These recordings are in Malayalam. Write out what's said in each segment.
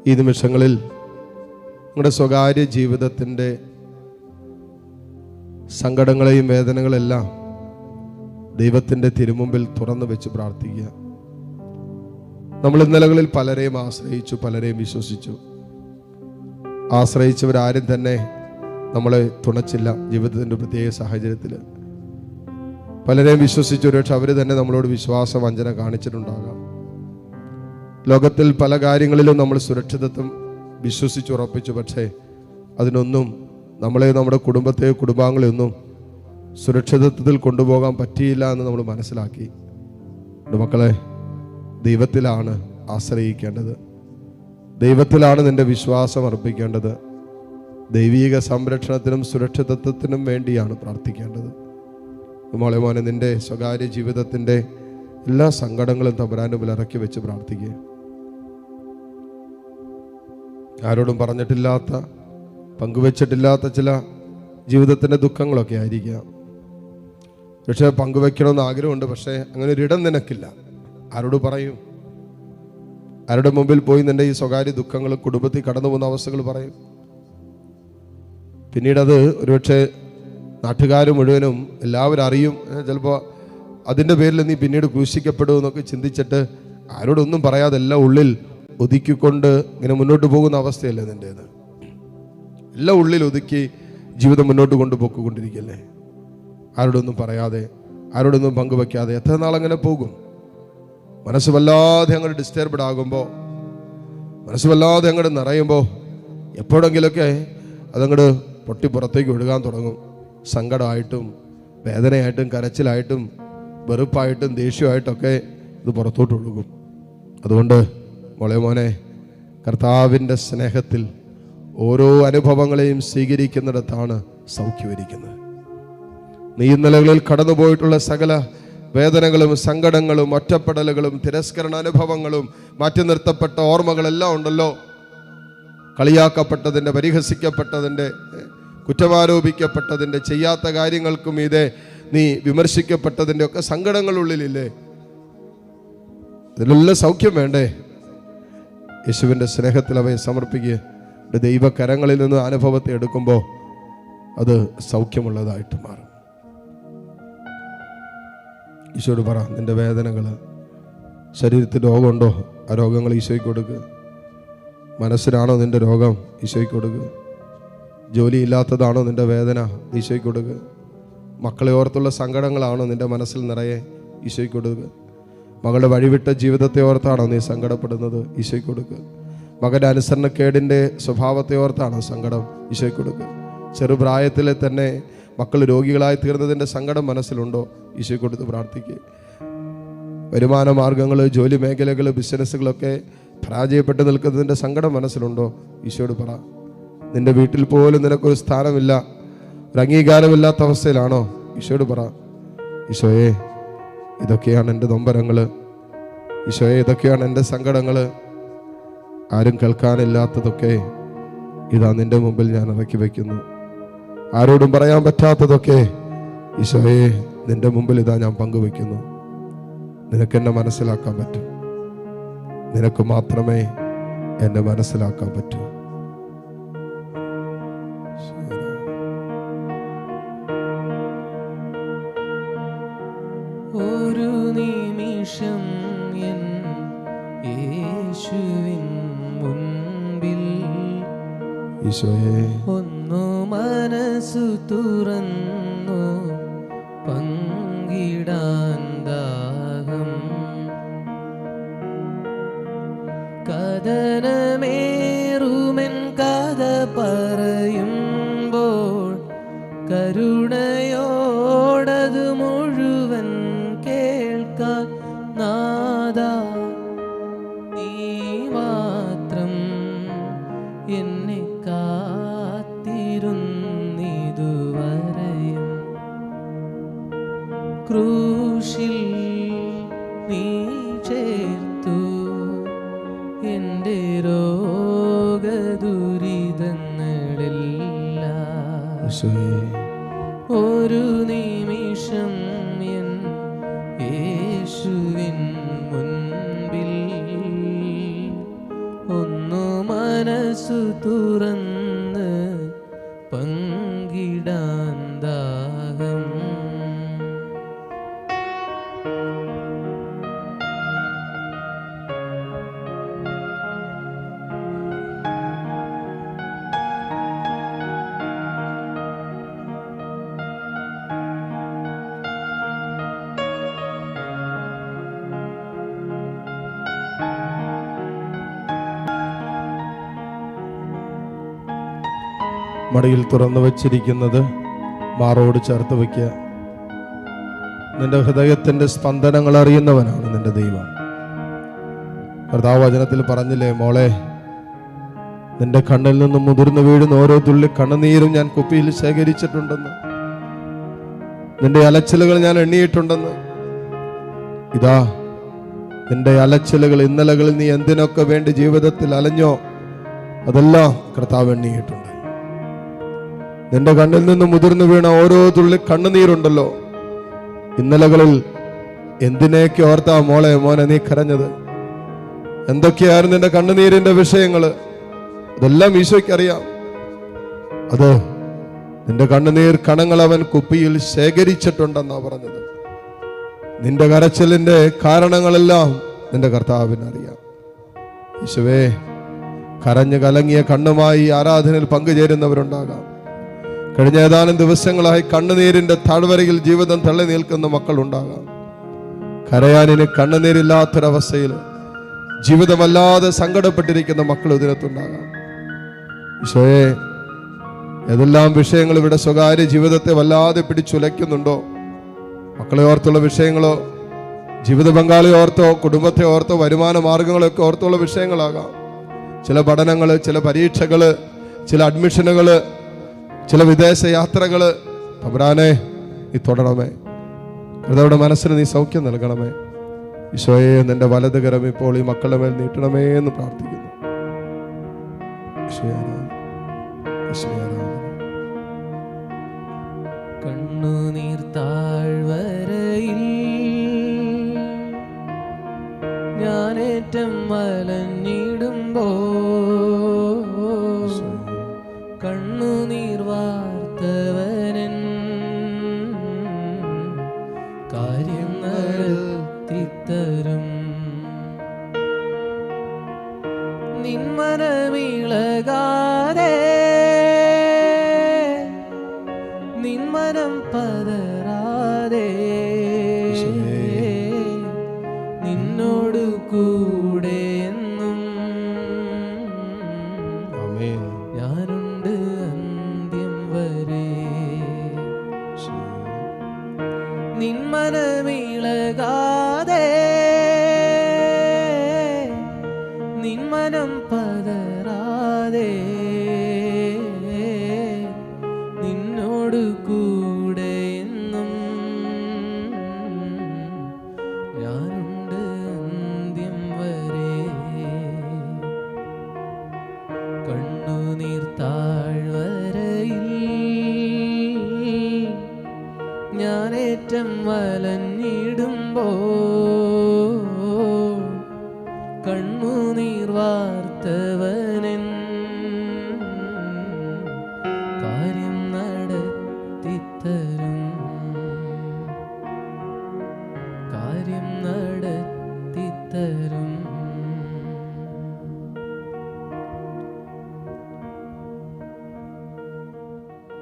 ഈ നിമിഷങ്ങളിൽ നിങ്ങളുടെ സ്വകാര്യ ജീവിതത്തിൻ്റെ സങ്കടങ്ങളെയും വേദനകളെല്ലാം ദൈവത്തിൻ്റെ തിരുമുമ്പിൽ തുറന്നു വെച്ച് പ്രാർത്ഥിക്കുക. നമ്മൾ ഇന്നലകളിൽ പലരെയും ആശ്രയിച്ചു, പലരെയും വിശ്വസിച്ചു. ആശ്രയിച്ചവരാരും തന്നെ നമ്മളെ തുണച്ചില്ല. ജീവിതത്തിൻ്റെ പ്രത്യേക സാഹചര്യത്തിൽ പലരെയും വിശ്വസിച്ചു, പക്ഷെ അവർ തന്നെ നമ്മളോട് വിശ്വാസവഞ്ചന കാണിച്ചിട്ടുണ്ടാകാം. ലോകത്തിൽ പല കാര്യങ്ങളിലും നമ്മൾ സുരക്ഷിതത്വം വിശ്വസിച്ചുറപ്പിച്ചു, പക്ഷേ അതിനൊന്നും നമ്മളെ, നമ്മുടെ കുടുംബത്തെ, കുടുംബാംഗങ്ങളെയൊന്നും സുരക്ഷിതത്വത്തിൽ കൊണ്ടുപോകാൻ പറ്റിയില്ല എന്ന് നമ്മൾ മനസ്സിലാക്കി. മക്കളെ, ദൈവത്തിലാണ് ആശ്രയിക്കേണ്ടത്. ദൈവത്തിലാണ് നിന്റെ വിശ്വാസം അർപ്പിക്കേണ്ടത്. ദൈവീക സംരക്ഷണത്തിനും സുരക്ഷിതത്വത്തിനും വേണ്ടിയാണ് പ്രാർത്ഥിക്കേണ്ടത്. മോളെ, മോനെ, നിന്റെ സ്വകാര്യ ജീവിതത്തിൻ്റെ എല്ലാ സങ്കടങ്ങളും തമ്പുരാന്റെ മുമ്പിൽ ഇറക്കി വെച്ച് പ്രാർത്ഥിക്കുക. ആരോടും പറഞ്ഞിട്ടില്ലാത്ത, പങ്കുവെച്ചിട്ടില്ലാത്ത ചില ജീവിതത്തിൻ്റെ ദുഃഖങ്ങളൊക്കെ ആയിരിക്കാം. പക്ഷേ പങ്കുവെക്കണമെന്ന് ആഗ്രഹമുണ്ട്, പക്ഷേ അങ്ങനെ ഒരിടം നിനക്കില്ല. ആരോട് പറയും? ആരുടെ മുമ്പിൽ പോയി നിന്റെ ഈ സ്വകാര്യ ദുഃഖങ്ങൾ, കുടുംബത്തിൽ കടന്നു പോകുന്ന അവസ്ഥകൾ പറയും? പിന്നീടത് ഒരുപക്ഷെ നാട്ടുകാർ മുഴുവനും എല്ലാവരും അറിയും. ചിലപ്പോൾ അതിൻ്റെ പേരിൽ നീ പിന്നീട് ക്രൂശിക്കപ്പെടുമെന്നൊക്കെ ചിന്തിച്ചിട്ട് ആരോടൊന്നും പറയാതെ എല്ലാം ഉള്ളിൽ ഒതുക്കിക്കൊണ്ട് ഇങ്ങനെ മുന്നോട്ട് പോകുന്ന അവസ്ഥയല്ലേ നിൻ്റേത്? എല്ലാം ഉള്ളിൽ ഒതുക്കി ജീവിതം മുന്നോട്ട് കൊണ്ടുപോയിക്കൊണ്ടിരിക്കല്ലേ? ആരോടൊന്നും പറയാതെ, ആരോടൊന്നും പങ്കുവയ്ക്കാതെ എത്ര നാളങ്ങനെ പോകും? മനസ്സ് വല്ലാതെ അങ്ങോട്ട് ഡിസ്റ്റർബ്ഡ് ആകുമ്പോൾ, മനസ്സ് വല്ലാതെ അങ്ങോട്ട് നിറയുമ്പോൾ എപ്പോഴെങ്കിലൊക്കെ അതങ്ങോട്ട് പൊട്ടി പുറത്തേക്ക് ഒഴുകാൻ തുടങ്ങും. സങ്കടമായിട്ടും വേദനയായിട്ടും കരച്ചിലായിട്ടും വെറുപ്പായിട്ടും ദേഷ്യമായിട്ടൊക്കെ ഇത് പുറത്തോട്ട് ഒഴുകും. അതുകൊണ്ട് മോളെ, മോനെ, കർത്താവിൻ്റെ സ്നേഹത്തിൽ ഓരോ അനുഭവങ്ങളെയും സ്വീകരിക്കുന്നിടത്താണ് സൗഖ്യമിരിക്കുന്നത്. നീ ഇന്നലകളിൽ കടന്നുപോയിട്ടുള്ള സകല വേദനകളും സങ്കടങ്ങളും ഒറ്റപ്പെടലുകളും തിരസ്കരണ അനുഭവങ്ങളും മാറ്റി നിർത്തപ്പെട്ട ഓർമ്മകളെല്ലാം ഉണ്ടല്ലോ. കളിയാക്കപ്പെട്ടതിൻ്റെ, പരിഹസിക്കപ്പെട്ടതിൻ്റെ, കുറ്റമാരോപിക്കപ്പെട്ടതിൻ്റെ, ചെയ്യാത്ത കാര്യങ്ങൾക്കും ഇതേ നീ വിമർശിക്കപ്പെട്ടതിൻ്റെ ഒക്കെ സങ്കടങ്ങളുള്ളിലില്ലേ? ഇതിലെല്ലാം സൗഖ്യം വേണ്ടേ? യേശുവിൻ്റെ സ്നേഹത്തിൽ അവയെ സമർപ്പിക്കുക. ദൈവകരങ്ങളിൽ നിന്ന് അനുഭവത്തെ എടുക്കുമ്പോൾ അത് സൗഖ്യമുള്ളതായിട്ട് മാറും. ഈശോയോട് പറ, നിന്റെ വേദനകൾ, ശരീരത്തിൽ രോഗമുണ്ടോ? ആ രോഗങ്ങൾ ഈശോയ്ക്ക് കൊടുക്കുക. മനസ്സിനാണോ നിന്റെ രോഗം? ഈശോയ്ക്ക് കൊടുക്കുക. ജോലിയില്ലാത്തതാണോ നിന്റെ വേദന? ഈശോയ്ക്ക് കൊടുക്കുക. മക്കളെ ഓർത്തുള്ള സങ്കടങ്ങളാണോ നിന്റെ മനസ്സിൽ നിറയെ? ഈശോയ്ക്ക് കൊടുക്കുക. മകളുടെ വഴിവിട്ട ജീവിതത്തെ ഓർത്താണോ നീ സങ്കടപ്പെടുന്നത്? ഈശോയ്ക്ക് കൊടുക്കുക. മകൻ്റെ അനുസരണക്കേടിൻ്റെ സ്വഭാവത്തെ ഓർത്താണോ സങ്കടം? ഈശോയ്ക്ക് കൊടുക്കുക. ചെറുപ്രായത്തിലെ തന്നെ മക്കൾ രോഗികളായി തീർന്നതിൻ്റെ സങ്കടം മനസ്സിലുണ്ടോ? ഈശോയ്ക്ക് കൊടുത്ത് പ്രാർത്ഥിക്കുക. വരുമാന മാർഗങ്ങൾ, ജോലി മേഖലകൾ, ബിസിനസ്സുകളൊക്കെ പരാജയപ്പെട്ട് നിൽക്കുന്നതിൻ്റെ സങ്കടം മനസ്സിലുണ്ടോ? ഈശോയോട് പറ. നിന്റെ വീട്ടിൽ പോലും നിനക്കൊരു സ്ഥാനമില്ല, ഒരു അംഗീകാരമില്ലാത്ത അവസ്ഥയിലാണോ? ഈശോയോട് പറ, ഈശോയെ, ഇതൊക്കെയാണ് എൻ്റെ നൊമ്പരങ്ങൾ. ഈശോയെ, ഇതൊക്കെയാണ് എൻ്റെ സങ്കടങ്ങൾ. ആരും കേൾക്കാനില്ലാത്തതൊക്കെ ഇതാ നിന്റെ മുമ്പിൽ ഞാൻ ഇറക്കി വയ്ക്കുന്നു. ആരോടും പറയാൻ പറ്റാത്തതൊക്കെ ഈശോയെ നിന്റെ മുമ്പിൽ ഇതാ ഞാൻ പങ്കുവയ്ക്കുന്നു. നിനക്കെന്നെ മനസ്സിലാക്കാൻ പറ്റും. നിനക്ക് മാത്രമേ എന്നെ മനസ്സിലാക്കാൻ പറ്റൂ. ഒരു നിമിഷം എൻ യേശുവിൻ മുൻപിൽ ഈശോയെ ഒന്നു മനസ്സു തുറന്നു പങ്കിടാൻ ദാഹം. കഥനമേറുമെൻ കഥ പറയുമ്പോൾ കരുണയോടത് മുഴുവൻ കേൾക്കാൻ നാദാ നീ മാത്രം എന്നെ കാത്തിരുന്നിതുവരെയും. ക്രൂശിൽ നീ ചേർത്തു എൻ്റെ രോഗദുരിതങ്ങളെല്ലാം. ഒരു നിമിഷം എൻ യേശുവിൻ മുൻപിൽ ഒന്നു മനസ്സു തുറന്ന് പങ്കിടാൻ ദാഹം. മടിയിൽ തുറന്നു വച്ചിരിക്കുന്നത് മാറോട് ചേർത്ത് വയ്ക്കുക. നിന്റെ ഹൃദയത്തിന്റെ സ്പന്ദനങ്ങൾ അറിയുന്നവനാണ് നിന്റെ ദൈവം. കർത്താവ് വചനത്തിൽ പറഞ്ഞില്ലേ, മോളെ, നിന്റെ കണ്ണിൽ നിന്നും മുതിർന്നു വീഴുന്ന ഓരോ തുള്ളി കണ്ണുനീരും ഞാൻ കുപ്പിയിൽ ശേഖരിച്ചിട്ടുണ്ടെന്ന്, നിന്റെ അലച്ചിലുകൾ ഞാൻ എണ്ണിയിട്ടുണ്ടെന്ന്. ഇതാ നിന്റെ അലച്ചിലുകൾ, ഇന്നലകളിൽ നീ എന്തിനൊക്കെ വേണ്ടി ജീവിതത്തിൽ അലഞ്ഞോ അതെല്ലാം കർത്താവ് എണ്ണിയിട്ടുണ്ട്. നിന്റെ കണ്ണിൽ നിന്ന് മുതിർന്നു വീണ ഓരോ തുള്ളി കണ്ണുനീരുണ്ടല്ലോ, ഇന്നലകളിൽ എന്തിനേക്ക് ഓർത്താ മോളെ മോനെ നീ കരഞ്ഞത്? എന്തൊക്കെയായിരുന്നു നിന്റെ കണ്ണുനീരിന്റെ വിഷയങ്ങള്? അതെല്ലാം ഈശോയ്ക്ക് അറിയാം. അത് നിന്റെ കണ്ണുനീർ കണങ്ങൾ അവൻ കുപ്പിയിൽ ശേഖരിച്ചിട്ടുണ്ടെന്നാ പറഞ്ഞത്. നിന്റെ കരച്ചിലിന്റെ കാരണങ്ങളെല്ലാം നിന്റെ കർത്താവിന് അറിയാം. ഈശോവേ, കരഞ്ഞു കലങ്ങിയ കണ്ണുമായി ആരാധനയിൽ പങ്കുചേരുന്നവരുണ്ടാകാം. കഴിഞ്ഞ ഏതാനും ദിവസങ്ങളായി കണ്ണുനീരിന്റെ താഴ്വരയിൽ ജീവിതം തള്ളി നിൽക്കുന്ന മക്കളുണ്ടാകാം. കരയാനിന് കണ്ണുനീരില്ലാത്തൊരവസ്ഥയിൽ ജീവിതമല്ലാതെ സങ്കടപ്പെട്ടിരിക്കുന്ന മക്കൾ ഇതിനകത്തുണ്ടാകാം. ഈശോയെ, ഏതെല്ലാം വിഷയങ്ങൾ ഇവിടെ സ്വകാര്യ ജീവിതത്തെ വല്ലാതെ പിടിച്ചുലയ്ക്കുന്നുണ്ടോ? മക്കളെ ഓർത്തുള്ള വിഷയങ്ങളോ, ജീവിത പങ്കാളിയെ ഓർത്തോ, കുടുംബത്തെ ഓർത്തോ, വരുമാന മാർഗങ്ങളൊക്കെ ഓർത്തുള്ള വിഷയങ്ങളാകാം. ചില പഠനങ്ങൾ, ചില പരീക്ഷകൾ, ചില അഡ്മിഷനുകൾ, ചില വിദേശ യാത്രകള്. തമ്പുരാനെ, നീ തൊടണമേ. കർത്താവിടെ മനസ്സിന് നീ സൗഖ്യം നൽകണമേ. ഈശോയെ, നിന്റെ വലത് കരം ഇപ്പോൾ ഈ മക്കളുടെ മേൽ നീട്ടണമേ എന്ന് പ്രാർത്ഥിക്കുന്നു. കണ്ണുനീർ താഴ്വരയിൽ ഞാനേറ്റം വലഞ്ഞിടുമ്പോ കണ്ണുനീർ വാർത്തവനൻ കാര്യം നടത്തിത്തരും. നിന്മനമിളകാതെ, നിന്മനം പതറാതെ, നിന്നോട് കൂടെ എന്നും ഞാനുണ്ട് അന്ത്യം വരെ. നിന്മനമിളകാതെ, നിന്മനം പതറാതെ, നിന്നോട് കൂടെ എന്നും ഞാനുണ്ട് അന്ത്യം വരെ. കണ്ണുനീർ താഴ്വരയിൽ ഞാനേറ്റം വലഞ്ഞിടുമ്പോ കണ്ണുനീർ വാർത്തവനൻ കാര്യം നടത്തിത്തരും. കാര്യം നടത്തിത്തരും.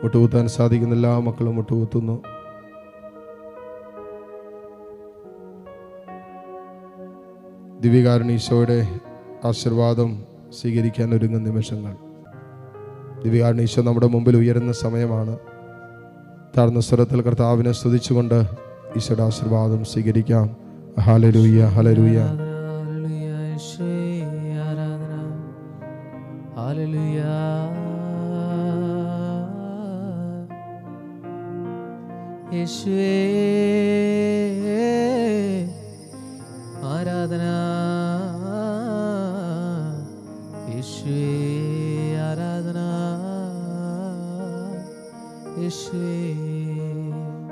മുട്ടുകുത്താൻ സാധിക്കുന്ന എല്ലാ മക്കളും മുട്ടുകുത്തുന്നു. ദിവ്യകാരുണ്യ ഈശോയുടെ ആശീർവാദം സ്വീകരിക്കാൻ ഒരുങ്ങുന്ന നിമിഷങ്ങൾ. ദിവ്യകാരുണ്യ ഈശോ നമ്മുടെ മുമ്പിൽ ഉയരുന്ന സമയമാണ്. താഴ്ന്ന സ്വരത്തിൽ കർത്താവിനെ സ്തുതിച്ചുകൊണ്ട് ഈശോയുടെ ആശീർവാദം സ്വീകരിക്കാം. Hallelujah, hallelujah. യേശുവേ,